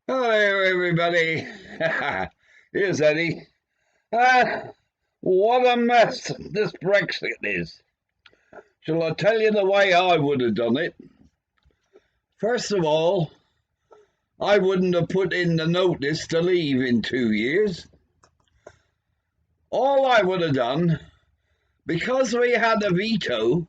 Hello, everybody. Here's Eddie. Ah, what a mess this Brexit is. Shall I tell you the way I would have done it? First of all, I wouldn't have put in the notice to leave in 2 years. All I would have done, because we had a veto,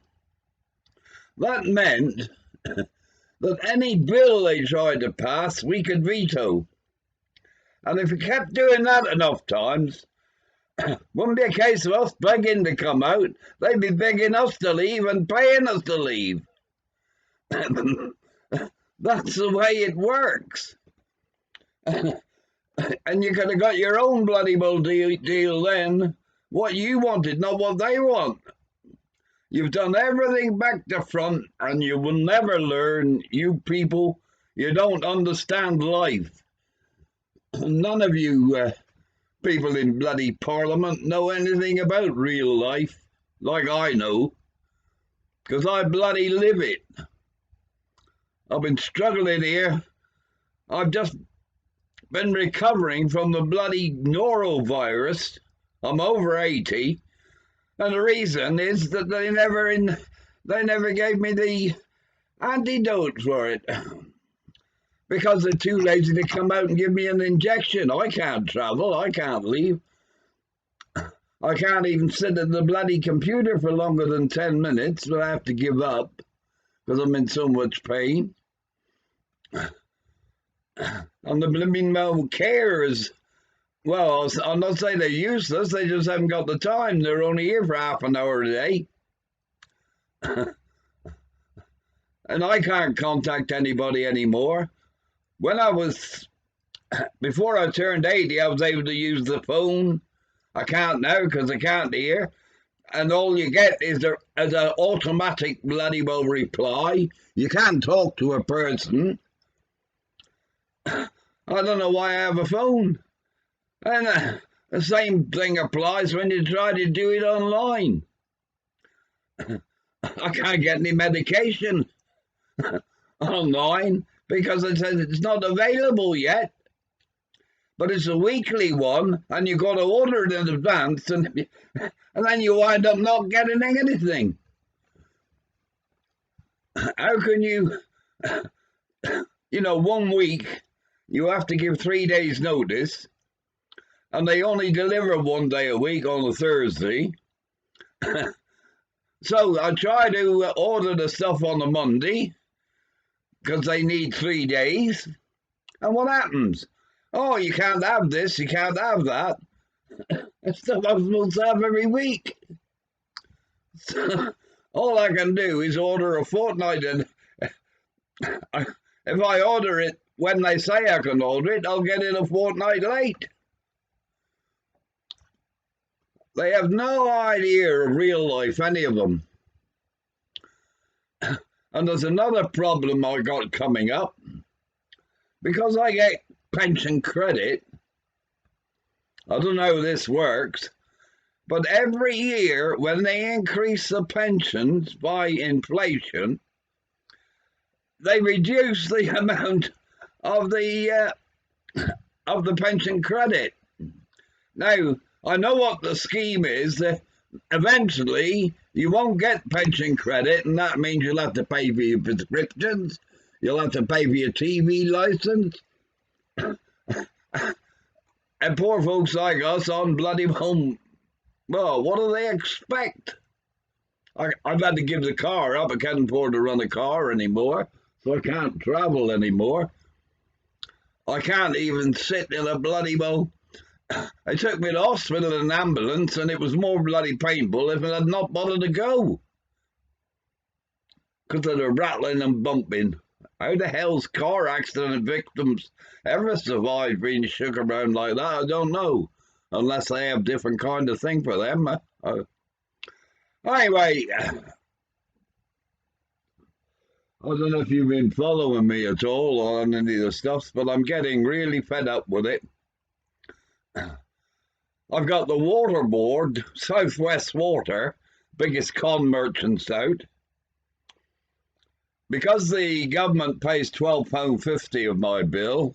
that meant that any bill they tried to pass, we could veto. And if we kept doing that enough times, wouldn't be a case of us begging to come out. They'd be begging us to leave and paying us to leave. That's the way it works. And you could have got your own bloody well deal then. What you wanted, not what they want. You've done everything back to front, and you will never learn. You people, you don't understand life. None of you people in bloody Parliament know anything about real life, like I know, because I bloody live it. I've been struggling here. I've just been recovering from the bloody norovirus. I'm over 80, and the reason is that they never gave me the antidote for it. Because they're too lazy to come out and give me an injection. I can't travel, I can't leave. I can't even sit at the bloody computer for longer than 10 minutes, but I have to give up because I'm in so much pain. And the blooming carers, well, I'm not saying they're useless, they just haven't got the time. They're only here for half an hour a day. And I can't contact anybody anymore. Before I turned 80, I was able to use the phone. I can't now because I can't hear. And all you get is an automatic bloody well reply. You can't talk to a person. I don't know why I have a phone. And the same thing applies when you try to do it online. I can't get any medication online because it says it's not available yet. But it's a weekly one, and you've got to order it in advance, and then you wind up not getting anything. How can you, 1 week, you have to give 3 days notice, and they only deliver 1 day a week on a Thursday. So I try to order the stuff on a Monday, because they need 3 days. And what happens? Oh, you can't have this, you can't have that. It's stuff I'm supposed to have every week. So all I can do is order a fortnight, and if I order it when they say I can order it, I'll get it a fortnight late. They have no idea of real life, any of them. And there's another problem I got coming up. Because I get pension credit, I don't know how this works, but every year when they increase the pensions by inflation, they reduce the amount of the pension credit. Now, I know what the scheme is. That eventually, you won't get pension credit, and that means you'll have to pay for your prescriptions, you'll have to pay for your TV license. And poor folks like us on bloody home, well, what do they expect? I've had to give the car up. I can't afford to run a car anymore, so I can't travel anymore. I can't even sit in a bloody well. They took me to the hospital in an ambulance, and it was more bloody painful if I had not bothered to go, because of the rattling and bumping. How the hell's car accident victims ever survive being shook around like that? I don't know, unless they have different kind of thing for them. Anyway, I don't know if you've been following me at all on any of the stuff, but I'm getting really fed up with it. I've got the water board, Southwest Water, biggest con merchants out. Because the government pays £12.50 of my bill,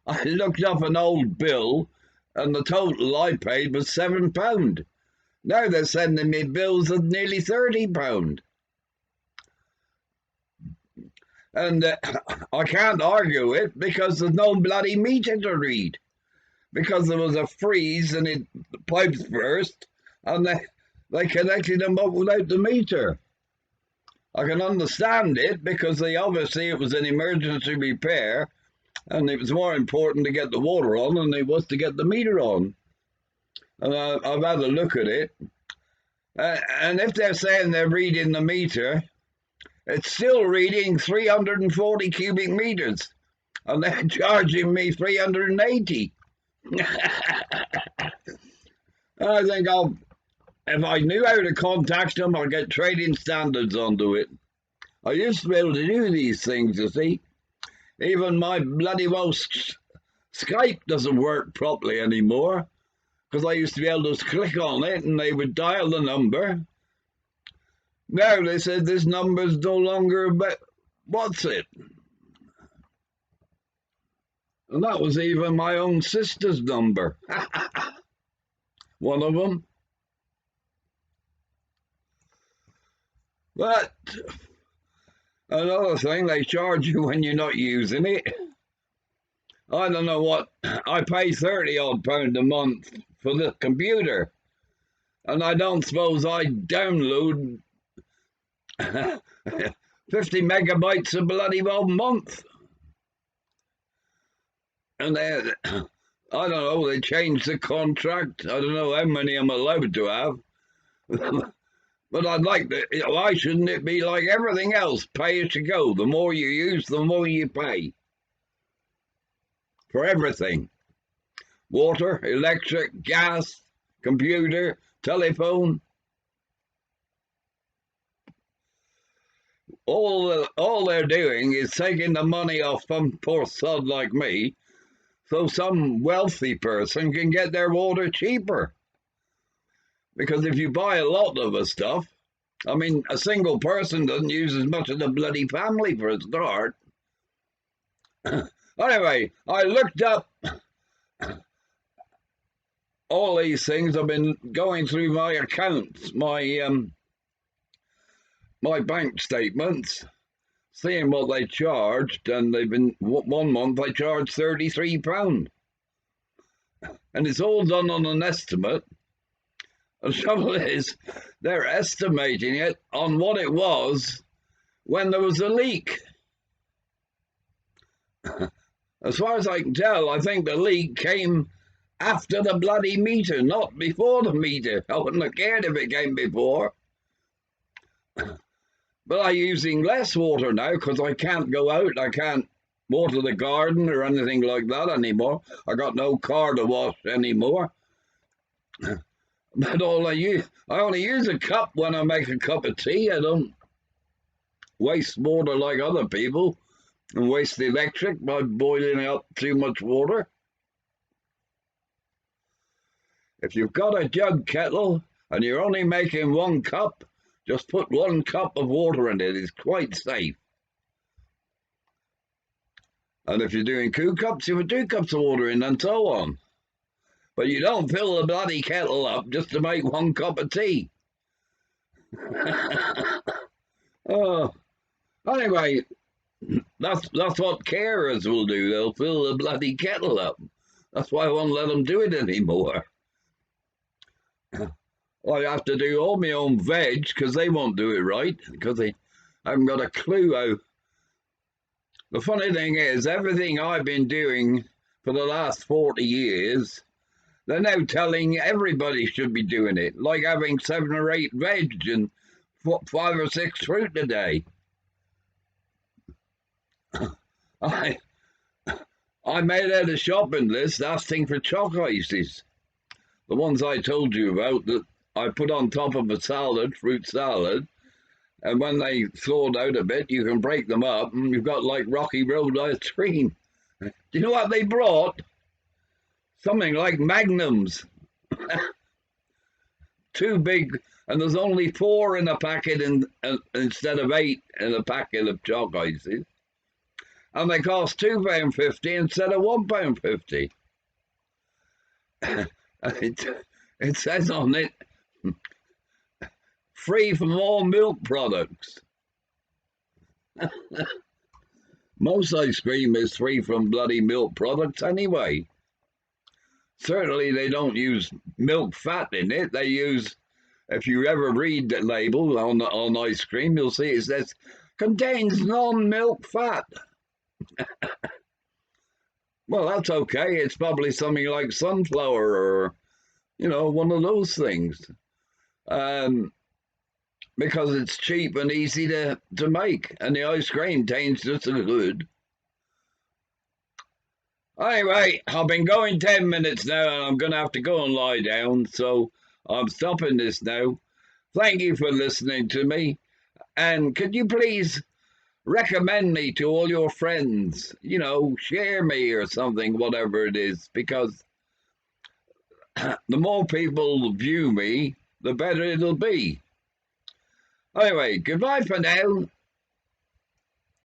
I looked up an old bill, and the total I paid was £7. Now they're sending me bills of nearly £30. And I can't argue it because there's no bloody meter to read. Because there was a freeze and the pipes burst, and they connected them up without the meter. I can understand it because obviously it was an emergency repair, and it was more important to get the water on than it was to get the meter on. And I've had a look at it. And if they're saying they're reading the meter, it's still reading 340 cubic meters, and they're charging me 380. I think if I knew how to contact them, I'd get trading standards onto it. I used to be able to do these things, you see. Even my bloody well Skype doesn't work properly anymore, because I used to be able to click on it and they would dial the number. Now they said this number's no longer about what's it? And that was even my own sister's number. One of them. But another thing, they charge you when you're not using it. I don't know what, I pay £30-odd a month for the computer. And I don't suppose I download 50 megabytes a bloody well month. And I don't know, they changed the contract. I don't know how many I'm allowed to have. But I'd like to, why shouldn't it be like everything else, pay as you go? The more you use, the more you pay. For everything. Water, electric, gas, computer, telephone. All they're doing is taking the money off some poor sod like me, so some wealthy person can get their water cheaper. Because if you buy a lot of the stuff, I mean, a single person doesn't use as much as a bloody family for a start. Anyway, I looked up all these things. I've been going through my accounts, my bank statements, seeing what they charged, and they've been, one month I charged £33. And it's all done on an estimate. The trouble is, they're estimating it on what it was when there was a leak. As far as I can tell, I think the leak came after the bloody meter, not before the meter. I wouldn't have cared if it came before. But I'm using less water now because I can't go out. I can't water the garden or anything like that anymore. I got no car to wash anymore. But I only use a cup when I make a cup of tea. I don't waste water like other people and waste the electric by boiling up too much water. If you've got a jug kettle and you're only making 1 cup, just put 1 cup of water in it. It's quite safe. And if you're doing 2 cups, you put 2 cups of water in, and so on. But you don't fill the bloody kettle up just to make 1 cup of tea. Oh, anyway, that's what carers will do. They'll fill the bloody kettle up. That's why I won't let them do it anymore. I have to do all my own veg because they won't do it right, because they haven't got a clue how. The funny thing is, everything I've been doing for the last 40 years, they're now telling everybody should be doing it, like having 7 or 8 veg and 5 or 6 fruit a day. I made out a shopping list asking for chalk ices, the ones I told you about that I put on top of a salad, fruit salad, and when they thawed out a bit, you can break them up, and you've got like Rocky Road ice cream. Do you know what they brought? Something like magnums. 2 big, and there's only 4 in a packet instead of 8 in a packet of chalk ices. and they cost £2.50 instead of £1.50. It says on it, free from all milk products. Most ice cream is free from bloody milk products anyway. Certainly they don't use milk fat in it. They use, if you ever read the label on ice cream, you'll see it says, contains non-milk fat. Well, that's okay. It's probably something like sunflower or, one of those things. Because it's cheap and easy to make, and the ice cream tastes just as good. Anyway, I've been going 10 minutes now, and I'm going to have to go and lie down, so I'm stopping this now. Thank you for listening to me, and could you please recommend me to all your friends, share me or something, whatever it is, because the more people view me, the better it'll be. Anyway, goodbye for now.